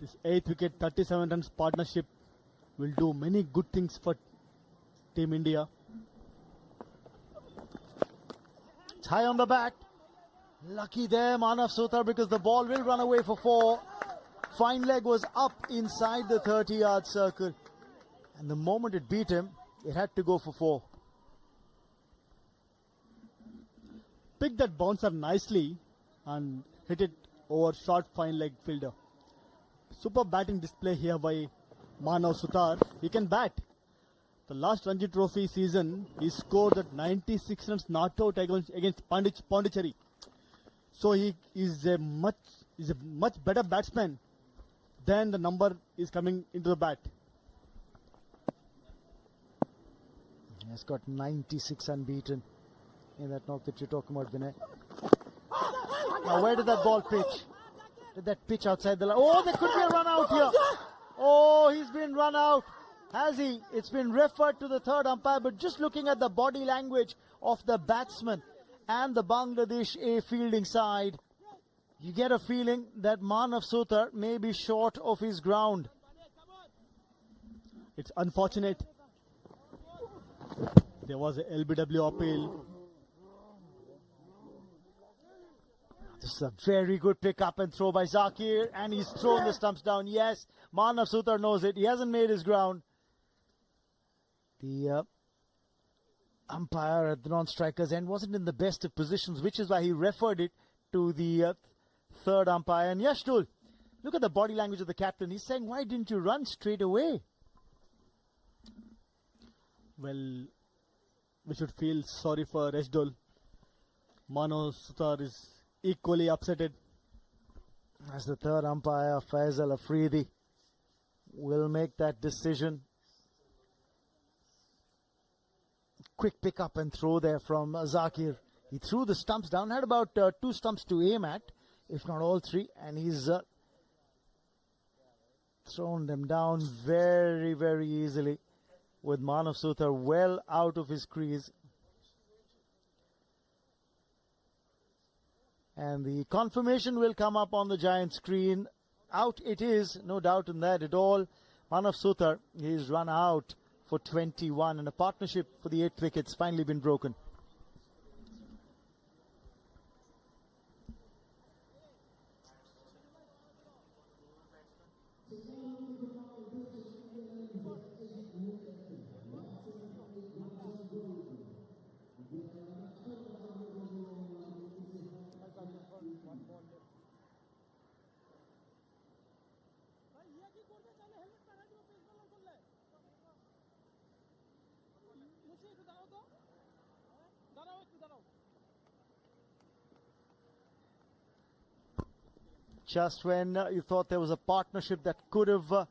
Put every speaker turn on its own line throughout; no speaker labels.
This 8th wicket, 37 runs partnership will do many good things for Team India. It's high on the bat. Lucky there, Manav Sutar, because the ball will run away for 4. Fine leg was up inside the 30-yard circle. And the moment it beat him, it had to go for 4. Picked that bouncer nicely and hit it over short fine leg fielder. Super batting display here by Manav Sutar. He can bat. The last Ranji Trophy season, he scored at 96 runs not out against Pondicherry. So he is a much better batsman than the number is coming into the bat. He has got 96 unbeaten in that knock that you're talking about, Vinay. Now where did that ball pitch? Did that pitch outside the line? Oh, there could be a run out here. Oh, he's been run out. Has he? It's been referred to the third umpire, but just looking at the body language of the batsman and the Bangladesh A fielding side, you get a feeling that Manav Sutar may be short of his ground. It's unfortunate. There was a LBW appeal. This is a very good pick up and throw by Zakir, and he's thrown the stumps down. Yes, Manav Sutar knows it. He hasn't made his ground. The umpire at the non-striker's end wasn't in the best of positions, which is why he referred it to the third umpire. And Yashdul, look at the body language of the captain. He's saying, why didn't you run straight away? Well, we should feel sorry for Yashdul. Manav Sutar is equally upsetted. As the third umpire, Faisal Afridi, will make that decision. Quick pick up and throw there from Zakir. He threw the stumps down, had about 2 stumps to aim at, if not all 3, and he's thrown them down very, very easily, with Manav Sutar well out of his crease. And the confirmation will come up on the giant screen. Out it is, no doubt in that at all. Manav Sutar, he's run out for 21, and a partnership for the 8th wicket's finally been broken. Just when you thought there was a partnership that could have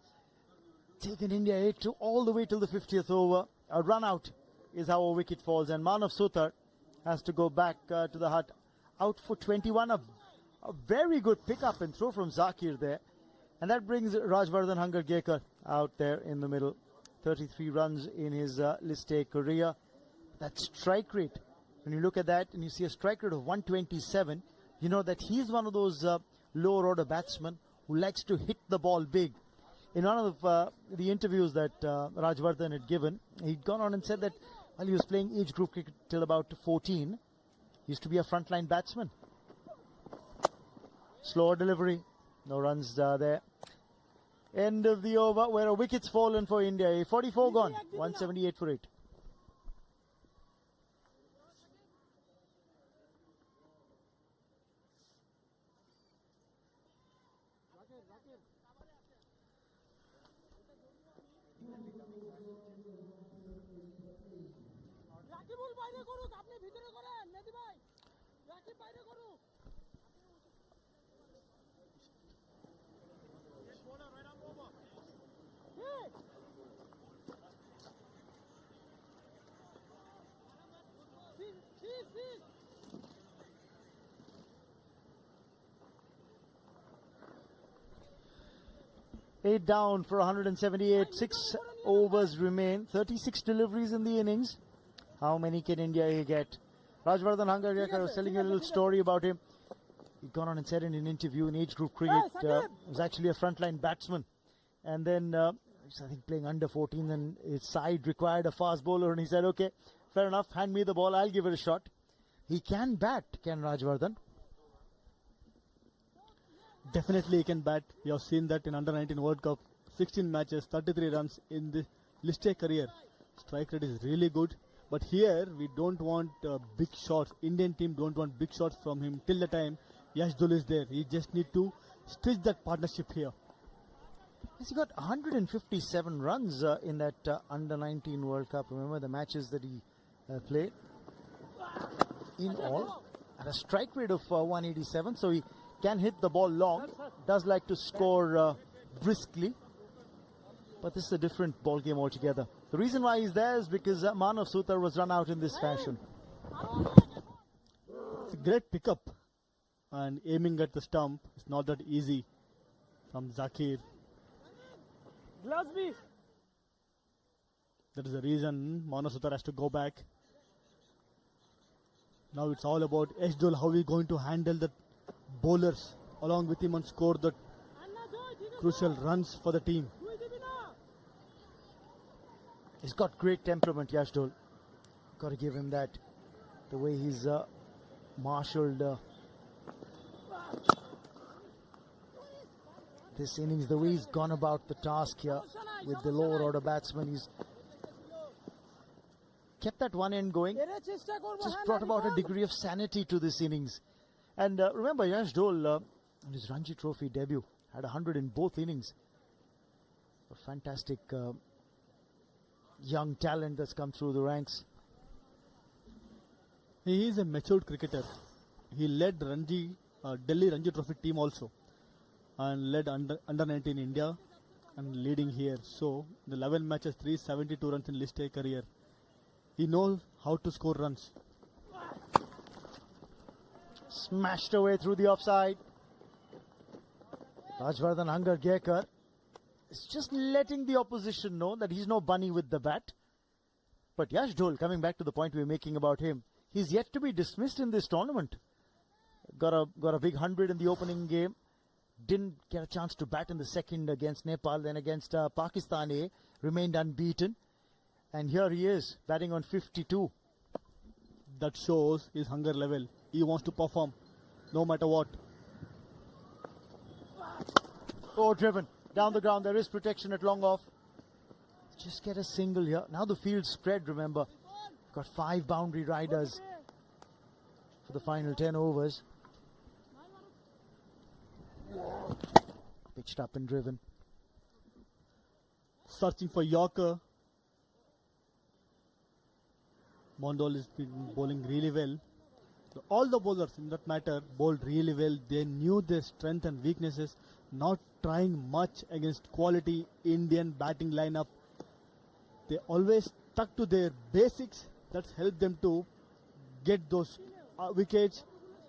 taken India 8 all the way till the 50th over, a run out is how a wicket falls, and Manav Sutar has to go back to the hut. Out for 21, a very good pick-up and throw from Zakir there. And that brings Rajvardhan Hangargekar out there in the middle. 33 runs in his List A career. That strike rate, when you look at that and you see a strike rate of 127, you know that he's one of those lower order batsmen who likes to hit the ball big. In one of the interviews that Rajvardhan had given, he'd gone on and said that while he was playing age group cricket till about 14, he used to be a frontline batsman. Slower delivery, no runs there. End of the over where a wicket's fallen for India. 44 gone, 178 for 8. Eight down for 178. 6 overs remain. 36 deliveries in the innings. How many can India get? Rajvardhan Hangargekar was telling you a little story about him. he gone on and said in an interview in age group cricket, was actually a frontline batsman. And then, he's, I think, playing under 14, and his side required a fast bowler, and he said, okay, fair enough, hand me the ball, I'll give it a shot. He can bat, can Rajwardhan?
Definitely he can bat. We have seen that in Under-19 World Cup. 16 matches, 33 runs in the list A career. Strike rate is really good. But here we don't want big shots. Indian team don't want big shots from him till the time Yash Dhul is there. He just need to stitch that partnership here.
Yes, he got 157 runs in that Under-19 World Cup. Remember the matches that he played in all. At a strike rate of 187, so he can hit the ball long. Does like to score briskly. But this is a different ball game altogether. The reason why he's there is because Manav Sutar was run out in this fashion.
It's a great pickup. And aiming at the stump is not that easy from Zakir. That is the reason Manav Sutar has to go back. Now it's all about Yash Dhul, how we're going to handle the bowlers along with him and score the crucial runs for the team.
He's got great temperament, Yash Dhul. Got to give him that. The way he's marshaled this innings, the way he's gone about the task here with the lower order batsman. He's kept that one end going. Just brought about a degree of sanity to this innings. And remember, Yash Dhul, in his Ranji Trophy debut, had 100 in both innings. A fantastic young talent that's come through the ranks.
He is a matured cricketer. He led Delhi Ranji Trophy team also, and led under 19 India, and leading here. So the 11 matches, 372 runs in list A career. He knows how to score runs.
Smashed away through the offside. Rajwardhan Hangargekar is just letting the opposition know that he's no bunny with the bat. But Yash Dhul, coming back to the point we were making about him, he's yet to be dismissed in this tournament. Got a big 100 in the opening game. Didn't get a chance to bat in the second against Nepal, then against Pakistan A. Remained unbeaten. And here he is, batting on 52.
That shows his hunger level. He wants to perform, no matter what.
Oh, driven. Down the ground, there is protection at long off. Just get a single here. Now the field spread, remember. Got 5 boundary riders for the final 10 overs. Pitched up and driven.
Searching for Yorker. Mondal has been bowling really well. So all the bowlers in that matter bowled really well. They knew their strengths and weaknesses, not trying much against quality Indian batting lineup. They always stuck to their basics. That's helped them to get those wickets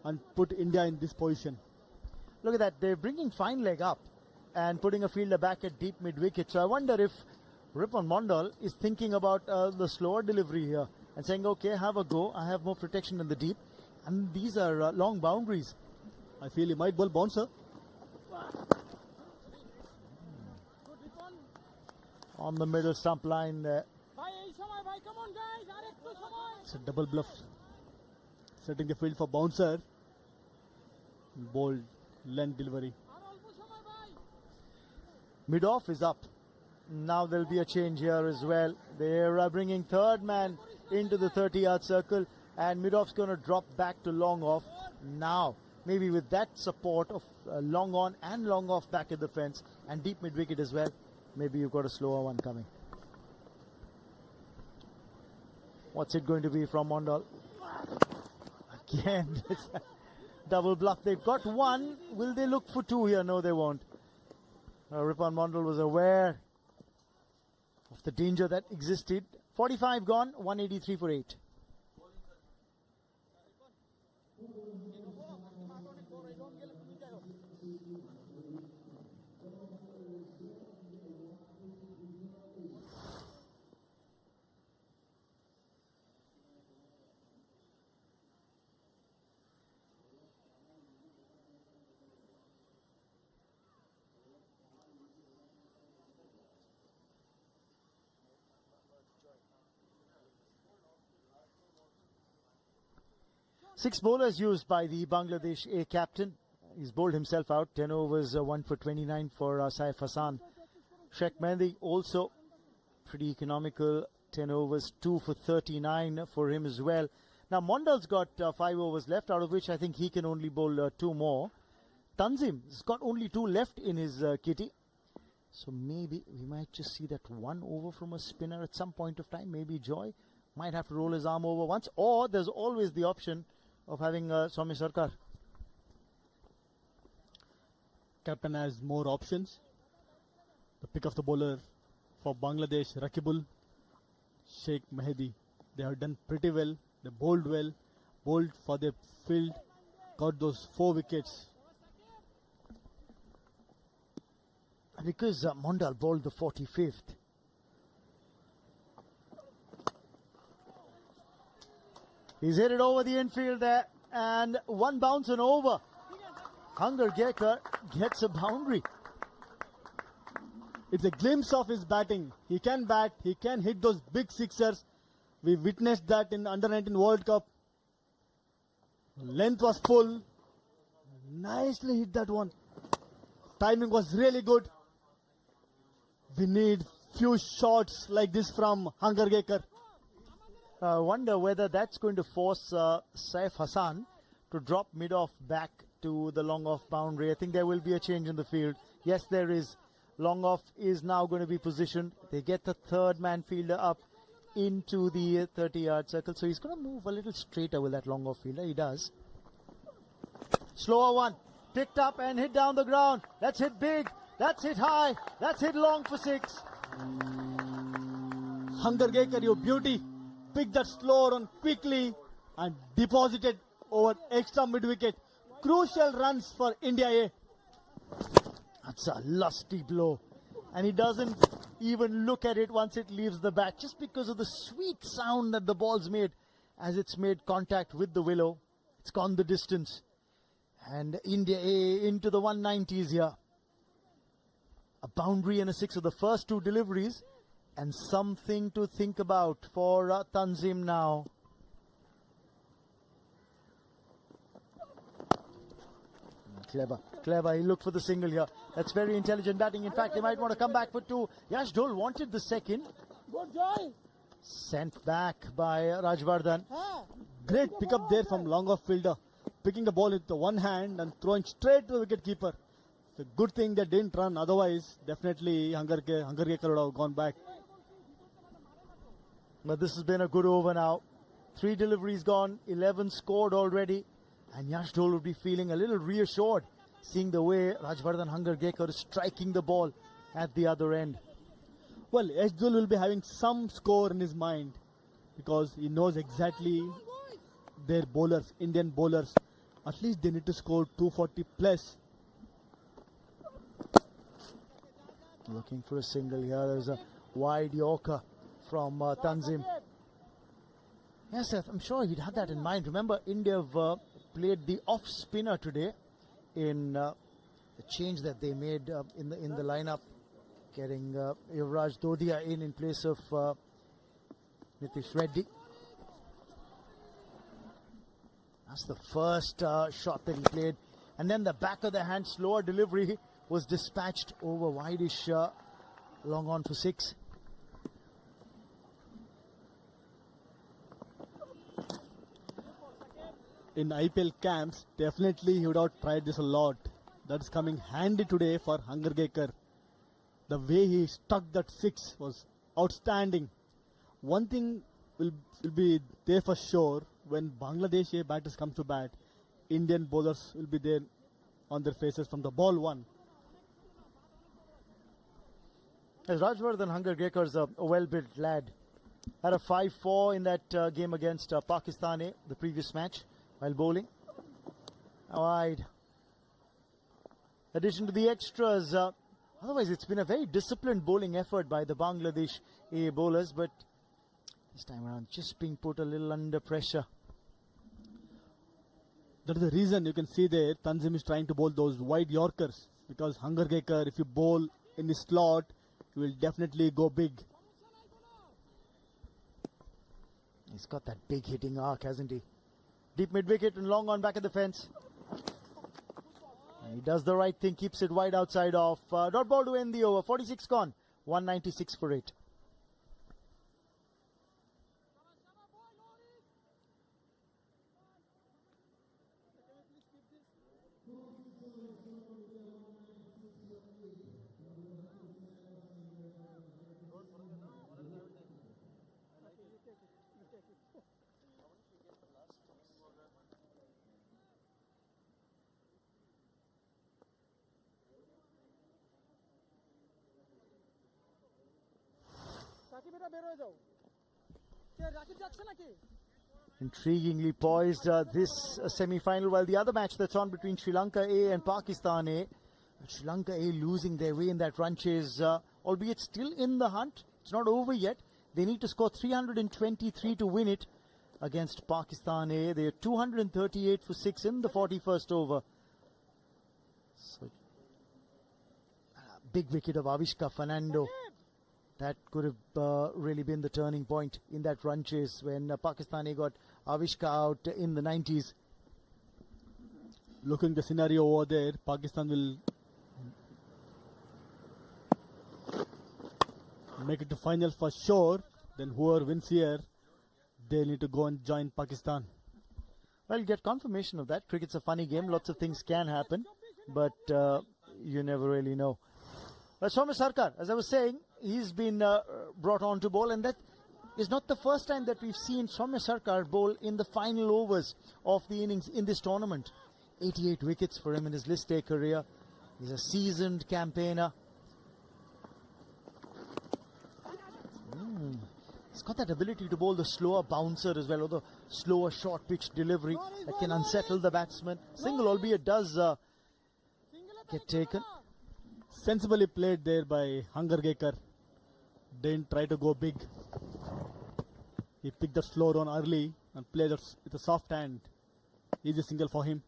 and put India in this position.
Look at that. They're bringing fine leg up and putting a fielder back at deep mid wicket. So I wonder if Ripon Mondal is thinking about the slower delivery here and saying, okay, have a go. I have more protection in the deep. And these are long boundaries.
I feel he might bowl bouncer.
On the middle stump line there.
It's a double bluff. Setting the field for bouncer. Bold length delivery.
Mid-off is up. Now there'll be a change here as well. They're bringing third man into the 30-yard circle, and mid-off's going to drop back to long off. Now, maybe with that support of long on and long off back at the fence and deep mid-wicket as well, maybe you've got a slower one coming. What's it going to be from Mondal? Again, it's a double bluff. They've got one. Will they look for two here? No, they won't. Ripon Mondal was aware of the danger that existed. 45 gone, 183 for 8. 6 bowlers used by the Bangladesh A captain. He's bowled himself out. 10 overs, 1 for 29 for Saif Hassan. Sheikh Mehdi also pretty economical. 10 overs, 2 for 39 for him as well. Now Mondal's got 5 overs left, out of which I think he can only bowl 2 more. Tanzim's got only 2 left in his kitty. So maybe we might just see that 1 over from a spinner at some point of time. Maybe Joy might have to roll his arm over once, or there's always the option of having Soumya Sarkar.
Captain has more options. The pick of the bowler for Bangladesh, Rakibul, Sheikh Mehdi. They have done pretty well. They bowled well, bowled for their field, got those 4 wickets.
Because Mondal bowled the 45th. He's hit it over the infield there, and 1 bounce and over. Hangargekar gets a boundary.
It's a glimpse of his batting. He can bat, he can hit those big sixers. We witnessed that in the Under-19 World Cup. Length was full. Nicely hit that one. Timing was really good. We need few shots like this from Hangargekar.
I wonder whether that's going to force Saif Hassan to drop mid-off back to the long-off boundary. I think there will be a change in the field. Yes, there is. Long-off is now going to be positioned. They get the 3rd man fielder up into the 30-yard circle. So he's going to move a little straighter with that long-off fielder. He does. Slower one. Picked up and hit down the ground. That's hit big. That's hit high. That's hit long for 6.
Hangargekar, you beauty. Pick that slower on quickly and deposited over extra mid-wicket. Crucial runs for India A.
That's a lusty blow. And he doesn't even look at it once it leaves the bat, just because of the sweet sound that the ball's made as it's made contact with the willow. It's gone the distance. And India A into the 190s here. A boundary and a 6 of the first 2 deliveries. And something to think about for Tanzim now. Clever. He looked for the single here. That's very intelligent batting. In fact, they might want to come back for 2. Yash Dhol wanted the second. Sent back by Rajvardhan.
Great pickup there from long-off fielder. Picking the ball with the one hand and throwing straight to the wicket-keeper. It's a good thing they didn't run. Otherwise, definitely Hangargekar would have gone back.
But this has been a good over now. 3 deliveries gone, 11 scored already. And Yash Dhol would be feeling a little reassured, seeing the way Rajvardhan Hangargekar is striking the ball at the other end.
Well, Yash Dhol will be having some score in his mind because he knows exactly their bowlers, Indian bowlers. At least they need to score 240 plus.
Looking for a single here. There's a wide Yorker from Tanzim. Yes, I'm sure he'd had that in mind. Remember, India have played the off spinner today in the change that they made in the lineup, getting Yuvraj Dodia in place of Nitish Reddy. That's the first shot that he played, and then the back of the hand slower delivery was dispatched over wideish, long on for 6.
In IPL camps, definitely he would have tried this a lot. That's coming handy today for Hangargekar. The way he stuck that 6 was outstanding. One thing will be there for sure: when Bangladesh A batters come to bat, Indian bowlers will be there on their faces from the ball 1.
As Rajvardhan Hangargekar is a well-built lad. Had a 5-4 in that game against Pakistan A, the previous match, while bowling. Wide. Addition to the extras. Otherwise, it's been a very disciplined bowling effort by the Bangladesh A bowlers, but this time around just being put a little under pressure.
That is the reason you can see there Tanzim is trying to bowl those wide Yorkers, because Hangargekar, if you bowl in the slot, he will definitely go big.
He's got that big hitting arc, hasn't he? Deep mid-wicket and long on back of the fence. And he does the right thing, keeps it wide outside off. Dot ball to end the over. 46 gone. 196 for 8. Intriguingly poised this semi-final, while the other match that's on between Sri Lanka A and Pakistan A. Sri Lanka A losing their way in that run chase, albeit still in the hunt. It's not over yet. They need to score 323 to win it against Pakistan A. They're 238 for 6 in the 41st over. So, big wicket of Avishka Fernando. That could have really been the turning point in that run chase when Pakistani got Avishka out in the 90s.
Looking the scenario over there, Pakistan will make it to final for sure. Then whoever wins here, they need to go and join Pakistan.
Well, you get confirmation of that. Cricket's a funny game. Lots of things can happen, but you never really know. Soumya Sarkar, as I was saying, he's been brought on to bowl, and that is not the first time that we've seen Soumya Sarkar bowl in the final overs of the innings in this tournament. 88 wickets for him in his list A career. He's a seasoned campaigner. He's got that ability to bowl the slower bouncer as well, or the slower short pitch delivery that can unsettle the batsman. Single, albeit, does get taken.
Sensibly played there by Hangargekar. Didn't try to go big. He picked the slow run early and played it with a soft hand. Easy single for him.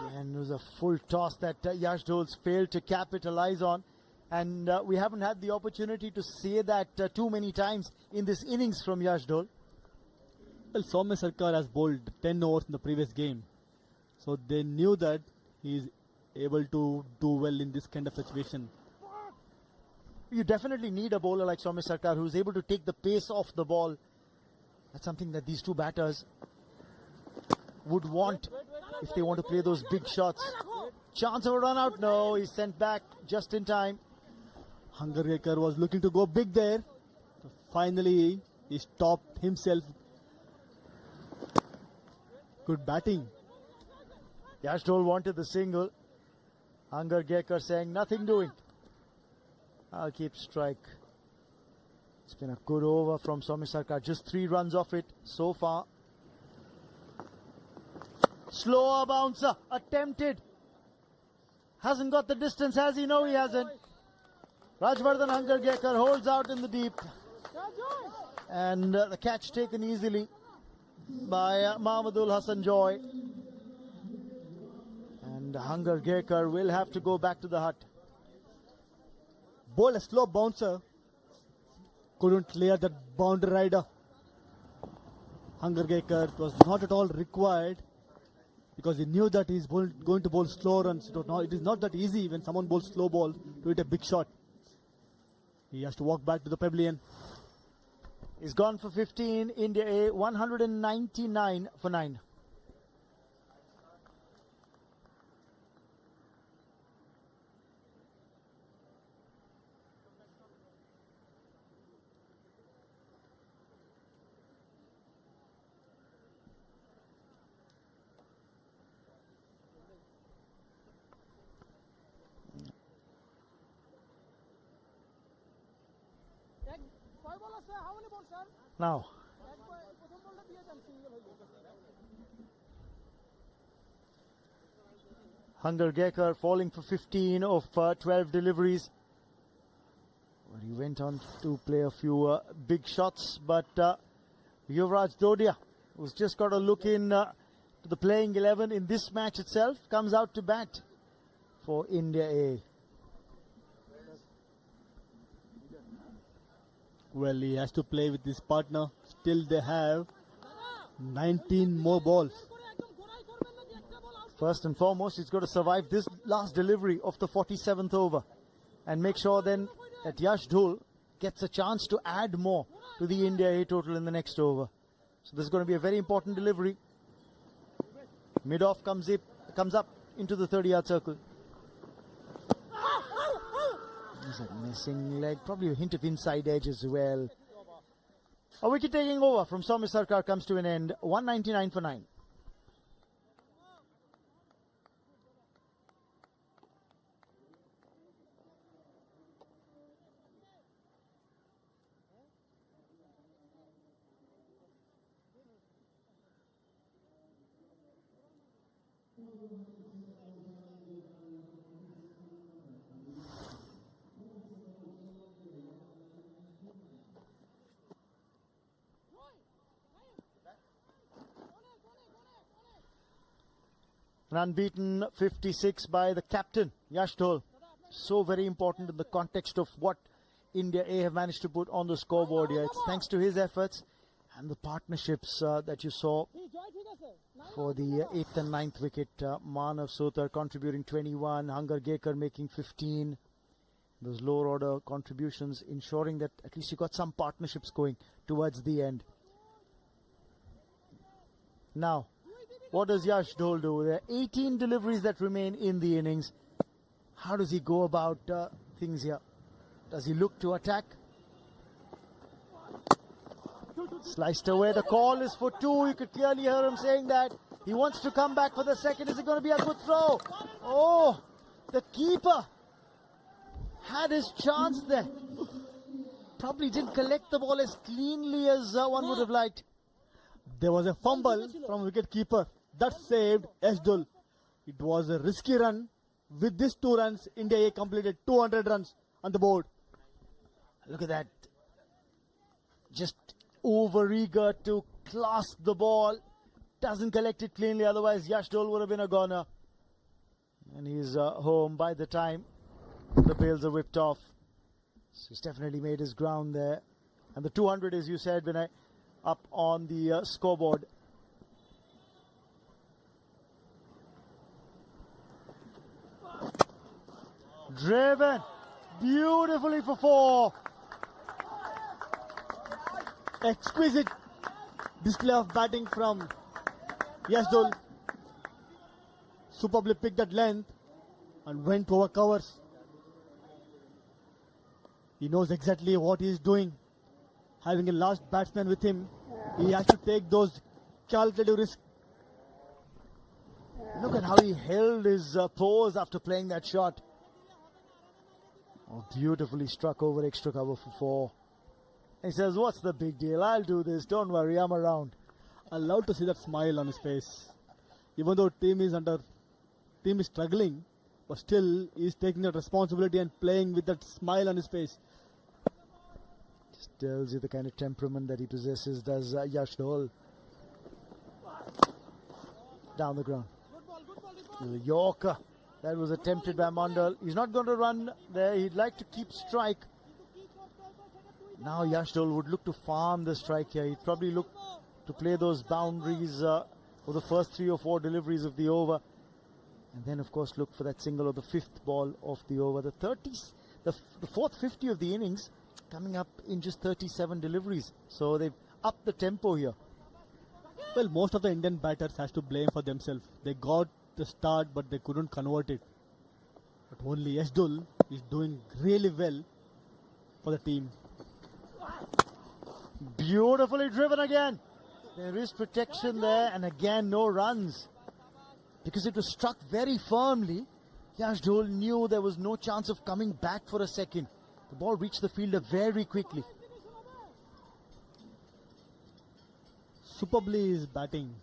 Again, it was a full toss that Yash Dholes failed to capitalize on. And we haven't had the opportunity to say that too many times in this innings from Yash Dhole.
Well, Soumya Sarkar has bowled 10 overs in the previous game. So they knew that he is able to do well in this kind of situation.
You definitely need a bowler like Soumya Sarkar who's able to take the pace off the ball. That's something that these two batters would want if they want to play those big shots. Chance of a run out? No, he's sent back just in time.
Hangargekar was looking to go big there. So finally, he stopped himself. Good batting.
Yash Dhole wanted the single. Hangargekar saying nothing doing. I'll keep strike. It's been a good over from Soumya Sarkar. Just 3 runs off it so far. Slower bouncer. Attempted. Hasn't got the distance, has he? No, he hasn't. Rajvardhan Hangargekar holds out in the deep. And the catch taken easily by Mahmudul Hasan Joy. And Hangargekar will have to go back to the hut.
Bowl a slow bouncer. Couldn't clear that boundary rider. Hangargekar was not at all required because he knew that he's going to bowl slow runs. It is not that easy when someone bowls slow ball to hit a big shot. He has to walk back to the pavilion.
He's gone for 15. India A 199 for 9. Now, Hangargekar falling for 15 of 12 deliveries. Well, he went on to play a few big shots, but Yuvraj Dodia, who's just got a look in to the playing 11 in this match itself, comes out to bat for India A.
Well, he has to play with his partner. Still, they have 19 more balls.
First and foremost, he's got to survive this last delivery of the 47th over and make sure then that Yash Dhul gets a chance to add more to the India A total in the next over. So this is going to be a very important delivery. Mid-off comes up into the 30-yard circle. He's a missing leg, probably a hint of inside edge as well. A wicket taking over from Soumya Sarkar comes to an end, 199 for 9. An unbeaten 56 by the captain, Yash Dhul. So very important in the context of what India A have managed to put on the scoreboard here. It's thanks to his efforts and the partnerships that you saw for the 8th and 9th wicket. Manav Sotar contributing 21, Hangar Gekar making 15. Those lower order contributions ensuring that at least you got some partnerships going towards the end. Now, what does Yash Dhul do? There are 18 deliveries that remain in the innings. How does he go about things here? Does he look to attack? Sliced away. The call is for 2. You could clearly hear him saying that. He wants to come back for the second. Is it going to be a good throw? Oh, the keeper had his chance there. Probably didn't collect the ball as cleanly as one would have liked.
There was a fumble from wicket keeper that saved Yash Dhul. It was a risky run. With these 2 runs, India A completed 200 runs on the board.
Look at that. Just over-eager to clasp the ball. Doesn't collect it cleanly, otherwise Yash Dhul would have been a goner. And he's home by the time the bails are whipped off. So he's definitely made his ground there. And the 200, as you said, Vinay, up on the scoreboard. Driven beautifully for 4.
Exquisite display of batting from Yash Dhul. Superbly picked that length and went over covers. He knows exactly what he is doing. Having a last batsman with him, he has to take those calculated risks.
Look at how he held his pose after playing that shot. Oh, beautifully struck over extra cover for 4. He says, what's the big deal? I'll do this. Don't worry, I'm around.
I love to see that smile on his face. Even though team is struggling, but still he's taking that responsibility and playing with that smile on his face.
Just tells you the kind of temperament that he possesses, does Yash Dhul. Down the ground. The Yorker that was attempted by Mondal. He's not going to run there. He'd like to keep strike. Now Yash Dhul would look to farm the strike here. He'd probably look to play those boundaries for the first 3 or 4 deliveries of the over. And then, of course, look for that single or the 5th ball of the over. The 4th 50 of the innings coming up in just 37 deliveries. So they've upped the tempo here.
Well, most of the Indian batters has to blame for themselves. They got the start, but they couldn't convert it. But only Yash Dhul is doing really well for the team.
Beautifully driven again. There is protection there, and again no runs. Because it was struck very firmly, Yash Dhul knew there was no chance of coming back for a second. The ball reached the fielder very quickly.
Superbly is batting.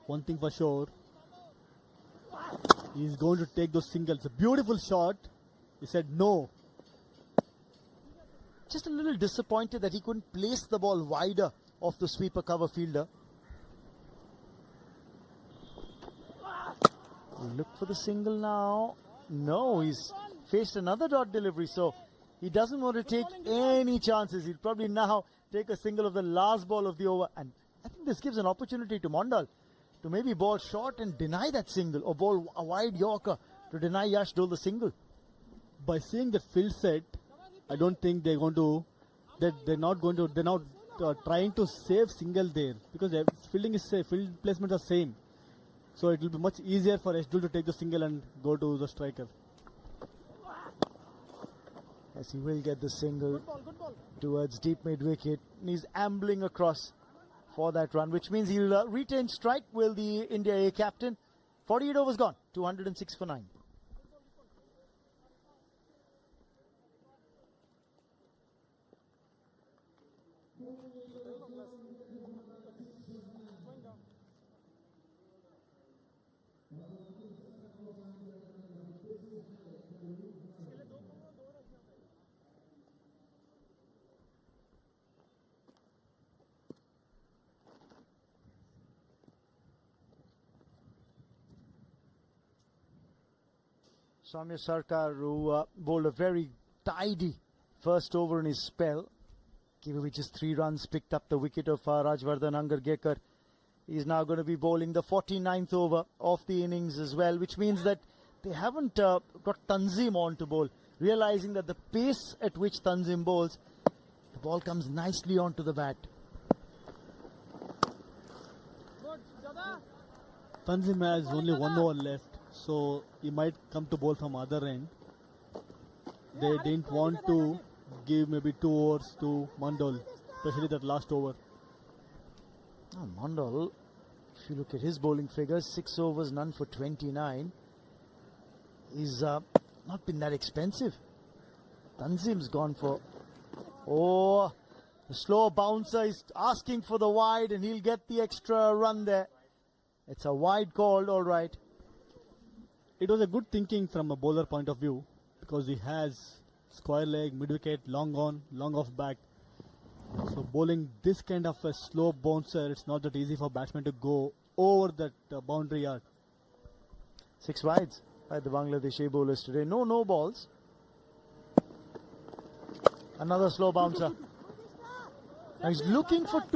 One thing for sure, he's going to take those singles. A beautiful shot. He said no.
Just a little disappointed that he couldn't place the ball wider off the sweeper cover fielder. Look for the single now. No, he's faced another dot delivery, so He doesn't want to take any chances. He'll probably now take a single of the last ball of the over. And I think this gives an opportunity to Mondal to maybe ball short and deny that single, or bowl a wide Yorker to deny Yash Dole the single.
By seeing the field set, I don't think they're going to. They're not trying to save single there, because their fielding is safe, field placements are same. So it will be much easier for Yashdul to take the single and go to the striker.
Yes, he will get the single towards deep mid wicket. He's ambling across for that run, which means he'll retain strike. Will the India A captain? 48 overs gone, 206 for 9. Soumya Sarkar, who bowled a very tidy first over in his spell, gave away just 3 runs, picked up the wicket of Rajvardhan Angargekar. He's now going to be bowling the 49th over of the innings as well, which means that they haven't got Tanzim on to bowl, realizing that the pace at which Tanzim bowls, the ball comes nicely onto the bat.
Tanzim has only 1 over left, so he might come to bowl from other end. They didn't want to give maybe 2 overs to Mondal, especially that last over.
Oh, Mondal, if you look at his bowling figures, 6 overs, none for 29. He's not been that expensive. Tanzim's gone for... Oh, the slow bouncer is asking for the wide, and he'll get the extra run there. It's a wide call, all right.
It was a good thinking from a bowler point of view, because he has square leg, mid wicket, long on, long off back. So bowling this kind of a slow bouncer, it's not that easy for batsmen to go over that boundary yard.
6 wides by the Bangladeshi bowlers today. No balls. Another slow bouncer. Now he's looking for 2.